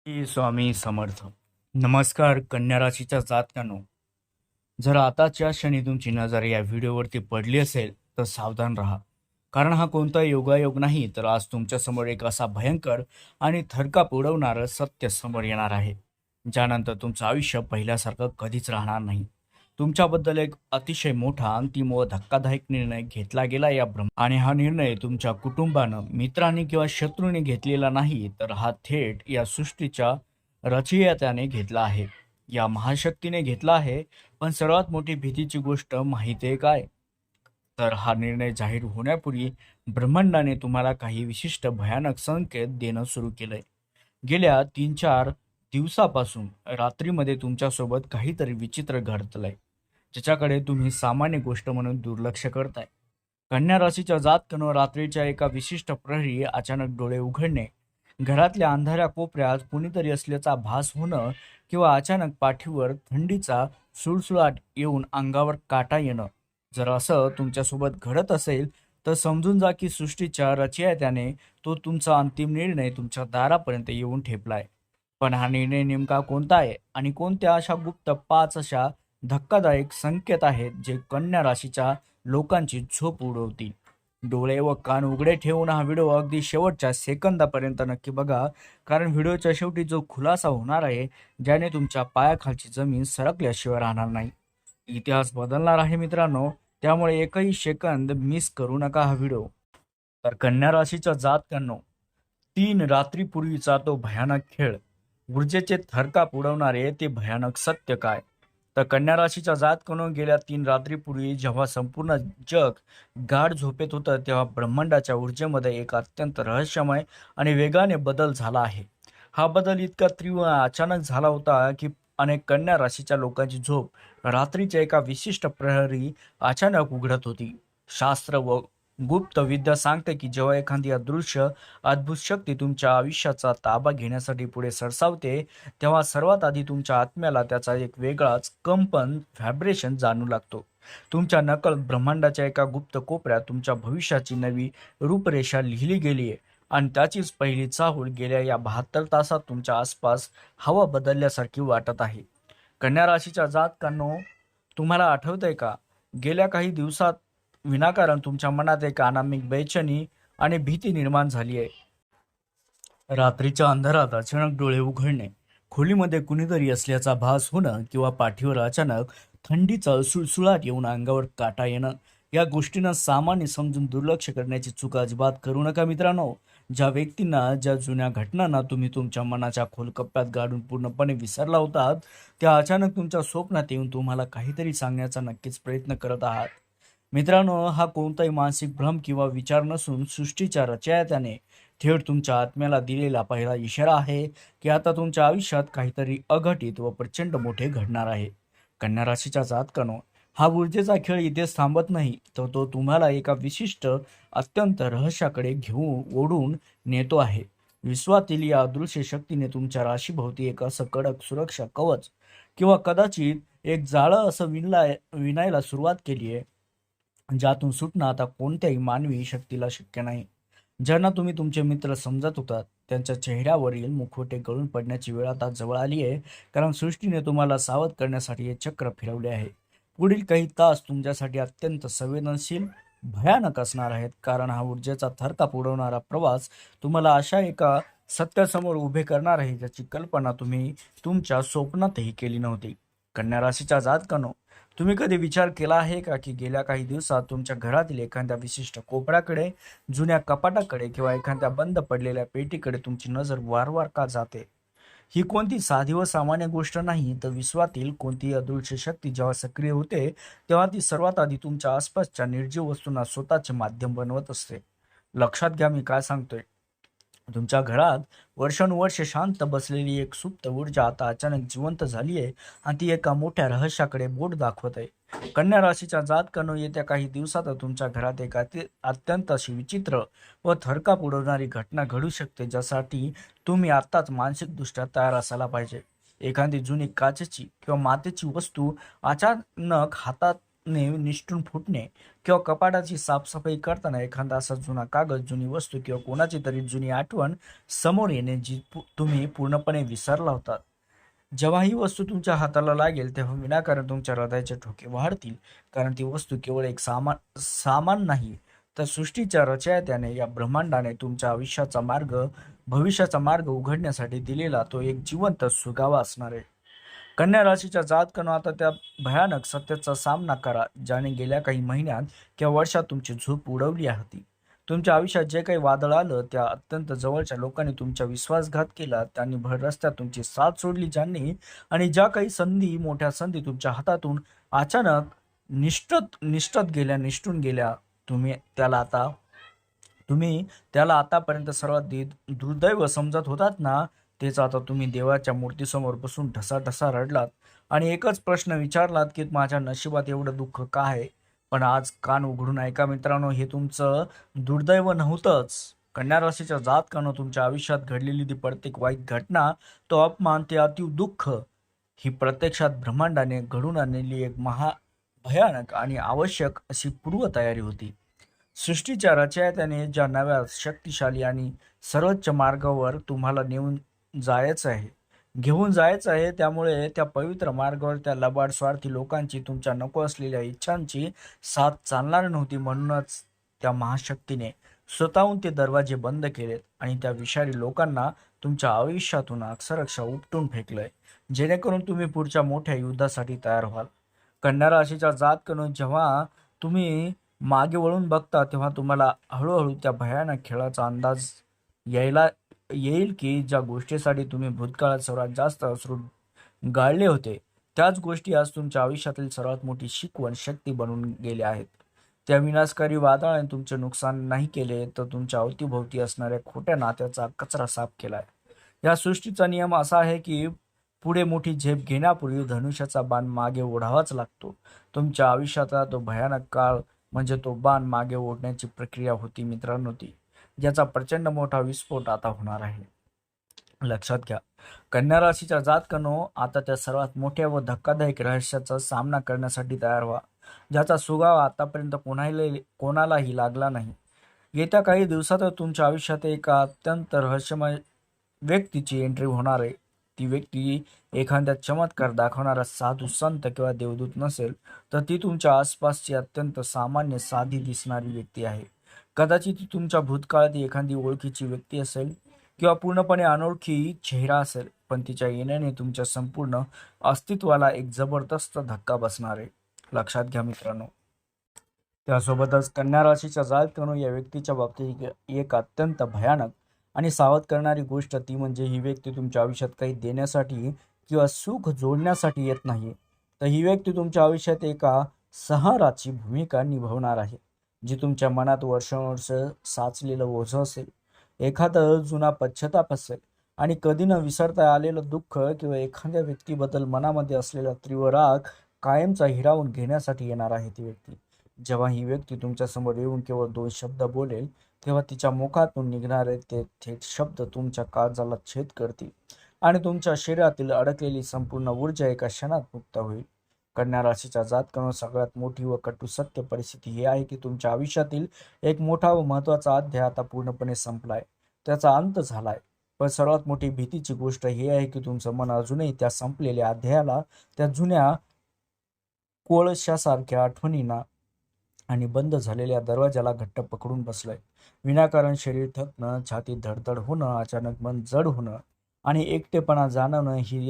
श्री स्वामी समर्थ. नमस्कार कन्या राशीच्या जातकांनो. जर आताच्या क्षणी तुमची नजर या व्हिडिओवरती पडली असेल तर सावधान राहा. कारण हा कोणता योगायोग नाही, तर आज तुमच्या समोर एक असा भयंकर आणि थरकाप उडवणारं सत्य समोर येणार आहे, ज्यानंतर तुमचं आयुष्य पहिल्यासारखं कधीच राहणार नाही. तुमच्याबद्दल एक अतिशय मोठा, अंतिम व धक्कादायक निर्णय घेतला गेला या आणि हा निर्णय तुमच्या कुटुंबानं, मित्रांनी किंवा शत्रूंनी घेतलेला नाही, तर हा थेट या सृष्टीच्या रचयित्याने घेतला आहे, या महाशक्तीने घेतला आहे. पण सर्वात मोठी भीतीची गोष्ट माहिती आहे काय? तर हा निर्णय जाहीर होण्यापूर्वी ब्रह्मांडाने तुम्हाला काही विशिष्ट भयानक संकेत देणं सुरू केलंय. गेल्या 3-4 दिवसापासून रात्रीमध्ये तुमच्यासोबत काहीतरी विचित्र घडतलंय, ज्याच्याकडे तुम्ही सामान्य गोष्ट म्हणून दुर्लक्ष करताय. कन्या राशीच्या जातकानं रात्रीच्या एका विशिष्ट प्रहरी अचानक डोळे उघडणे, घरातल्या अंधाऱ्या कोपऱ्यात कोणीतरी असल्याचा भास होणं किंवा अचानक पाठीवर थंडीचा सुळसुळाट येऊन अंगावर काटा येणं. जर असं तुमच्यासोबत घडत असेल तर समजून जा की सृष्टीच्या रचयित्याने तो तुमचा अंतिम निर्णय तुमच्या दारापर्यंत येऊन ठेपलाय. पण हा निर्णय नेमका कोणता आहे आणि कोणत्या अशा गुप्त 5 अशा धक्कादायक संकेत आहेत जे कन्या राशीच्या लोकांची झोप उडवतील? डोळे व कान उघडे ठेवून हा व्हिडिओ अगदी शेवटच्या सेकंदापर्यंत नक्की बघा, कारण व्हिडिओच्या शेवटी जो खुलासा होणार आहे, ज्याने तुमच्या पायाखालची जमीन सरकल्याशिवाय राहणार नाही. इतिहास बदलणार आहे मित्रांनो, त्यामुळे एकही सेकंद मिस करू नका हा व्हिडिओ. तर कन्या राशीच्या जातकांनो, 3 रात्रीपूर्वीचा तो भयानक खेळ, ऊर्जेचे थरकाप उडवणारे ते भयानक सत्य काय? तर कन्या राशीच्या जातकांनो, गेल्या 3 रात्रीपूर्वी जेव्हा संपूर्ण जग गाढ झोपेत होतं, तेव्हा ब्रह्मांडाच्या ऊर्जेमध्ये एक अत्यंत रहस्यमय आणि वेगाने बदल झाला आहे. हा बदल इतका तीव्र अचानक झाला होता की अनेक कन्या राशीच्या लोकांची झोप रात्रीच्या एका विशिष्ट प्रहरी अचानक उघडत होती. शास्त्र व गुप्त विद्या सांगते की जेव्हा एखादी अदृश्य अद्भुत शक्ती तुमच्या आयुष्याचा ताबा घेण्यासाठी पुढे सरसावते, तेव्हा सर्वात आधी तुमच्या आत्म्याला त्याचा एक वेगळाच कंपन, व्हायब्रेशन जाणू लागतो. तुमच्या नकल ब्रह्मांडाच्या एका गुप्त कोपऱ्यात तुमच्या भविष्याची नवी रूपरेषा लिहिली गेली आहे आणि त्याचीच पहिली चाहूल गेल्या या 72 तासात तुमच्या आसपास हवा बदलल्यासारखी वाटत आहे. कन्या राशीच्या जातकांनो, तुम्हाला आठवतंय का, गेल्या काही दिवसात विनाकारण तुमच्या मनात एक अनामिक बेचैनी आणि भीती निर्माण झाली आहे. रात्रीच्या अंधारात अचानक डोळे उघडणे, खोलीमध्ये कुणीतरी असल्याचा भास होणं किंवा पाठीवर अचानक थंडीचा सुळसुळाट येऊन अंगावर काटा येणं, या गोष्टींना सामान्य समजून दुर्लक्ष करण्याची चूक अजिबात करू नका मित्रांनो. ज्या व्यक्तींना, ज्या जुन्या घटनांना तुम्ही तुमच्या मनाच्या खोल कप्प्यात गाडून पूर्णपणे विसरला होतात, त्या अचानक तुमच्या स्वप्नात येऊन तुम्हाला काहीतरी सांगण्याचा नक्कीच प्रयत्न करत आहात. मित्रांनो, हा कोणताही मानसिक भ्रम किंवा विचार नसून सृष्टीच्या रचयित्याने थेट तुमच्या आत्म्याला दिलेला पहिला इशारा आहे की आता तुमच्या आयुष्यात काहीतरी अघटित व प्रचंड मोठे घडणार आहे. कन्या राशीच्या जातकानो, हा ऊर्जेचा खेळ इथेच थांबत नाही, तर तो तुम्हाला एका विशिष्ट अत्यंत रहस्याकडे घेऊन ओढून नेतो आहे. विश्वातील या अदृश्य शक्तीने तुमच्या राशीभोवती एक असं कडक सुरक्षा कवच किंवा कदाचित एक जाळं असं विणायला सुरुवात केली आहे, ज्यातून सुटणं आता कोणत्याही मानवी शक्तीला शक्य नाही. ज्यांना तुम्ही तुमचे मित्र समजत होतात, त्यांच्या चेहऱ्यावरील मुखवटे गळून पडण्याची वेळ आता जवळ आली आहे, कारण सृष्टीने तुम्हाला सावध करण्यासाठी हे चक्र फिरवले आहे. पुढील काही तास तुमच्यासाठी अत्यंत संवेदनशील, भयानक असणार आहेत, कारण हा ऊर्जेचा थरकाप उडवणारा प्रवास तुम्हाला अशा एका सत्यासमोर उभे करणार आहे, ज्याची कल्पना तुम्ही तुमच्या स्वप्नातही केली नव्हती. कन्या राशीच्या जातकानो, तुम्ही कधी विचार केला आहे का की गेल्या काही दिवसात तुमच्या घरातील एखाद्या विशिष्ट कोपऱ्याकडे, जुन्या कपाटाकडे किंवा एखाद्या बंद पडलेल्या पेटीकडे तुमची नजर वारंवार का जाते? ही कोणती साधी व सामान्य गोष्ट नाही, तर विश्वातील कोणतीही अदृश्य शक्ती जेव्हा सक्रिय होते, तेव्हा ती सर्वात आधी तुमच्या आसपासच्या निर्जीव वस्तूंना स्वतःचे माध्यम बनवत असते. लक्षात घ्या मी काय सांगतोय. तुमच्या घरात वर्षानुवर्षे शांत बसलेली एक सुप्त ऊर्जा आता अचानक जिवंत झाली आहे आणि ती एका मोठ्या रहस्याकडे बोट दाखवत आहे. कन्या राशीच्या जातकांनो, येत्या काही दिवसात तुमच्या घरात एक अत्यंत अशी विचित्र व थरकाप उडवणारी घटना घडू शकते, ज्यासाठी तुम्ही आत्ताच मानसिकदृष्ट्या तयार असायला पाहिजे. एखादी जुनी काचेची किंवा मातीची वस्तू अचानक हातात निसटून फुटणे किंवा कपाटाची साफसफाई करताना एखादा असा जुना कागद, जुनी वस्तू किंवा कोणाची तरी जुनी आठवण समोर येणे जी तुम्ही पूर्णपणे विसरला होता. जेव्हा ही वस्तू तुमच्या हाताला लागेल तेव्हा विनाकारण तुमच्या हृदयाचे ठोके वाढतील, कारण ती वस्तू केवळ एक सामान नाही, तर सृष्टीच्या रचयित्याने, या ब्रह्मांडाने तुमच्या भविष्याचा मार्ग उघडण्यासाठी दिलेला तो एक जिवंत सुगावा असणार आहे. कन्या राशीच्या जातकानं आता त्या भयानक सत्याचा सामना करा, ज्याने गेल्या काही महिन्यात किंवा वर्षात तुमची झोप उडवली होती. तुमच्या आयुष्यात जे काही वादळ आलं, त्या अत्यंत जवळच्या लोकांनी तुमचा विश्वासघात केला, त्यांनी भर रस्त्यात तुमची साथ सोडली ज्यांनी, आणि ज्या काही मोठ्या संधी तुमच्या हातातून अचानक निष्ठून गेल्या, तुम्ही त्याला आता तुम्ही त्याला आतापर्यंत सर्वात दुर्दैव समजत होतात ना, तेच आता तुम्ही देवाच्या मूर्तीसमोर बसून ढसाढसा रडलात आणि एकच प्रश्न विचारलात की माझ्या नशिबात एवढं दुःख का आहे. पण आज कान उघडून ऐका मित्रांनो, हे तुमचं दुर्दैव नव्हतंच. कन्या राशीच्या जातकानं तुमच्या आयुष्यात घडलेली ती प्रत्येक वाईट घटना, तो अपमान, ते अतीव दुःख, ही प्रत्यक्षात ब्रह्मांडाने घडून आणलेली एक भयानक आणि आवश्यक अशी पूर्वतयारी होती. सृष्टीच्या रचयित्याने ज्या नव्या, शक्तिशाली आणि सर्वोच्च मार्गावर तुम्हाला घेऊन जायचं आहे, त्यामुळे त्या पवित्र मार्गावर त्या लबाड स्वार्थी लोकांची, तुमच्या नको असलेल्या इच्छांची साथ चालणार नव्हती. म्हणूनच त्या महाशक्तीने स्वतःहून ते दरवाजे बंद केलेत आणि त्या विषारी लोकांना तुमच्या आयुष्यातून अक्षरशः उपटून फेकलंय, जेणेकरून तुम्ही पुढच्या मोठ्या युद्धासाठी तयार व्हाल. कन्या राशीच्या जातकनं जेव्हा तुम्ही मागे वळून बघता, तेव्हा तुम्हाला हळूहळू त्या भयानक खेळाचा अंदाज येईल की ज्या गोष्टीसाठी तुम्ही भूतकाळात सर्वात जास्त अश्रू गाळले होते, त्याच गोष्टी आज तुमच्या आयुष्यातील सर्वात मोठी शिकवण शक्ती बनून गेल्या आहेत. त्या विनाशकारी वादळाने तुमचे नुकसान नाही केले, तर तुमच्या अवतीभोवती असणाऱ्या खोट्या नात्याचा कचरा साफ केलाय. या सृष्टीचा नियम असा आहे की पुढे मोठी झेप घेण्यापूर्वी धनुष्याचा बाण मागे ओढावाच लागतो. तुमच्या आयुष्याचा तो भयानक काळ म्हणजे तो बाण मागे ओढण्याची प्रक्रिया होती मित्रांनो, ती ज्याचा प्रचंड मोठा विस्फोट आता होणार आहे. लक्षात घ्या, कन्या राशीच्या जातकांनो, आता त्या सर्वात मोठ्या व धक्कादायक रहस्याचा सामना करण्यासाठी तयार व्हा, ज्याचा सुगावा आतापर्यंत कोणालाही लागला नाही. येत्या काही दिवसातच तुमच्या आयुष्यात एका अत्यंत रहस्यमय व्यक्तीची एंट्री होणार आहे. ती व्यक्ती एखाद्या चमत्कार दाखवणारा साधू, संत किंवा देवदूत नसेल, तर ती तुमच्या आसपासची अत्यंत सामान्य, साधी दिसणारी व्यक्ती आहे. कदाचित ती तुमच्या भूतकाळात एखादी ओळखीची व्यक्ती असेल किंवा पूर्णपणे अनोळखी चेहरा असेल, पण तिच्या येण्याने तुमच्या संपूर्ण अस्तित्वाला एक जबरदस्त धक्का बसणार आहे. लक्षात घ्या मित्रांनो. त्यासोबतच कन्या राशीच्या जातकांनो, या व्यक्तीच्या बाबतीत एक अत्यंत भयानक आणि सावध करणारी गोष्ट, ती म्हणजे ही व्यक्ती तुमच्या आयुष्यात काही देण्यासाठी किंवा सुख जोडण्यासाठी येत नाही, तर ही व्यक्ती तुमच्या आयुष्यात एका सहाराची भूमिका निभावणार आहे, जी तुमच्या मनात वर्षानुवर्ष साचलेलं ओझं असेल, एखादा जुना पश्चाताप असेल, आणि कधी न विसरता आलेलं दुःख किंवा एखाद्या व्यक्तीबद्दल मनामध्ये असलेला तीव्र राग कायमचा हिरावून घेण्यासाठी येणार आहे ती व्यक्ती. जेव्हा ही व्यक्ती तुमच्यासमोर येऊन केवळ 2 शब्द बोलेल, तेव्हा तिच्या मुखातून निघणारे ते थेट शब्द तुमच्या काळजाला छेद करतील आणि तुमच्या शरीरातील अडकलेली संपूर्ण ऊर्जा एका क्षणात मुक्त होईल. कन्या राशीच्या जातकांनो, सगळ्यात मोठी व कटू सत्य परिस्थिती ही आहे की तुमच्या आयुष्यातील एक मोठा व महत्त्वाचा अध्याय आता पूर्णपणे संपलाय, त्याचा अंत झालाय. पण सर्वात मोठी भीतीची गोष्ट ही आहे की तुमचं मन अजूनही त्या संपलेल्या अध्यायाला, त्या जुन्या कोळशासारख्या आठवणींना आणि बंद झालेल्या दरवाजाला घट्ट पकडून बसलंय. विनाकारण शरीर थकणं, छाती धडधड होणं, अचानक मन जड होणं आणि एकटेपणा जाणवणं ही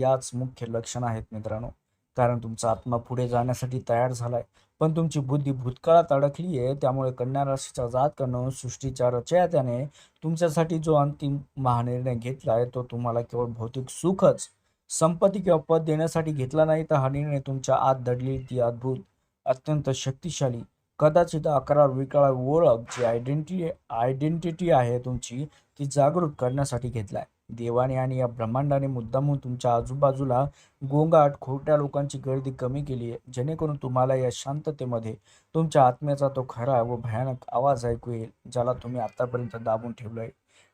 याच मुख्य लक्षणं आहेत मित्रांनो. कारण तुमचा आत्मा पुढे जाण्यासाठी तयार झालाय, पण तुमची बुद्धी भूतकाळात अडकली आहे. त्यामुळे कन्या राशीच्या जातकानं, सृष्टीच्या रचयित्याने तुमच्यासाठी जो अंतिम महानिर्णय घेतलाय, तो तुम्हाला केवळ भौतिक सुखच, संपत्ती किंवा पद देण्यासाठी घेतला नाही, तर हा निर्णय तुमच्या आत दडलेली ती अद्भुत, अत्यंत शक्तिशाली, कदाचित 11 विकळा ओळख, जी आयडेंटिटी आहे तुमची, ती जागृत करण्यासाठी घेतलाय. देवाने आणि या ब्रह्मांडाने मुद्दामून तुमच्या आजूबाजूला गोंगाट, खोट्या लोकांची गर्दी कमी केली आहे, जेणेकरून तुम्हाला या शांततेमध्ये तुमच्या आत्म्याचा तो खरा व भयानक आवाज ऐकू येईल, ज्याला तुम्ही आतापर्यंत दाबून ठेवलाय.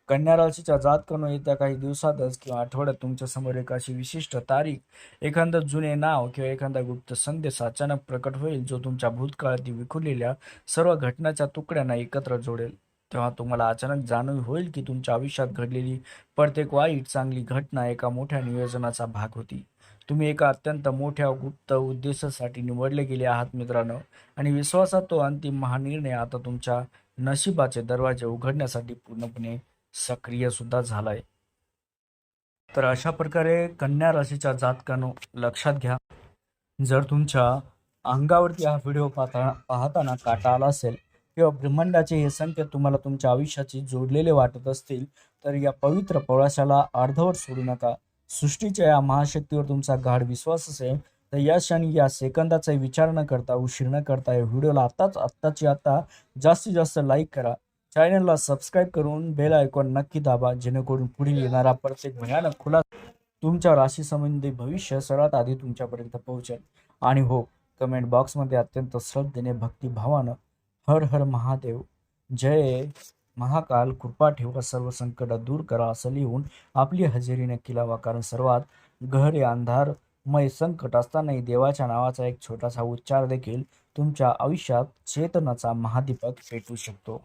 कन्या राशीच्या जातकांनो येत्या काही दिवसातच किंवा आठवड्यात तुमच्या समोर एक अशी विशिष्ट तारीख, एखादं जुने नाव किंवा एखादा गुप्त संदेश अचानक प्रकट होईल, जो तुमच्या भूतकाळातील विखुरलेल्या सर्व घटनाच्या तुकड्यांना एकत्र जोडेल. तेव्हा तुम्हाला अचानक जाणीव होईल की तुमच्या आयुष्यात घडलेली प्रत्येक वाईट चांगली घटना एका मोठ्या नियोजनाचा भाग होती. तुम्ही एका अत्यंत मोठ्या गुप्त उद्देशासाठी निवडले गेले आहात मित्रांनो, आणि विश्वासात तो अंतिम महानिर्णय आता तुमच्या नशिबाचे दरवाजे उघडण्यासाठी पूर्णपणे सक्रिय सुद्धा झालाय. तर अशा प्रकारे कन्या राशीच्या जातकांनो लक्षात घ्या, जर तुमच्या अंगावरती हा व्हिडिओ पाहताना काटा आला असेल किंवा ब्रह्मांडाचे हे संकेत तुम्हाला तुमच्या आयुष्याशी जोडलेले वाटत असतील, तर या पवित्र प्रवासाला अर्धवट सोडू नका. सृष्टीच्या या महाशक्तीवर तुमचा गाढ विश्वास असेल तर या क्षणी या सेकंदाचा विचार न करता, उशीर न करता या व्हिडिओला आत्ताची आत्ता जास्तीत जास्त लाईक करा. चॅनलला सबस्क्राईब करून बेल आयकॉन नक्की दाबा, जेणेकरून पुढील येणारा प्रत्येक भयानक खुलासा तुमच्या राशी संबंधी भविष्य सर्वात आधी तुमच्यापर्यंत पोहोचेल. आणि हो, कमेंट बॉक्समध्ये अत्यंत श्रद्धेने भक्तिभावानं हर हर महादेव, जय महाकाल, कृपा ठेवा, सर्व संकट दूर करा असं लिहून आपली हजेरी नक्की लावा. कारण सर्वात गहरे अंधारमय संकट असतानाही देवाच्या नावाचा एक छोटासा उच्चार देखील तुमच्या आयुष्यात चेतनाचा महादीपक पेटवू शकतो.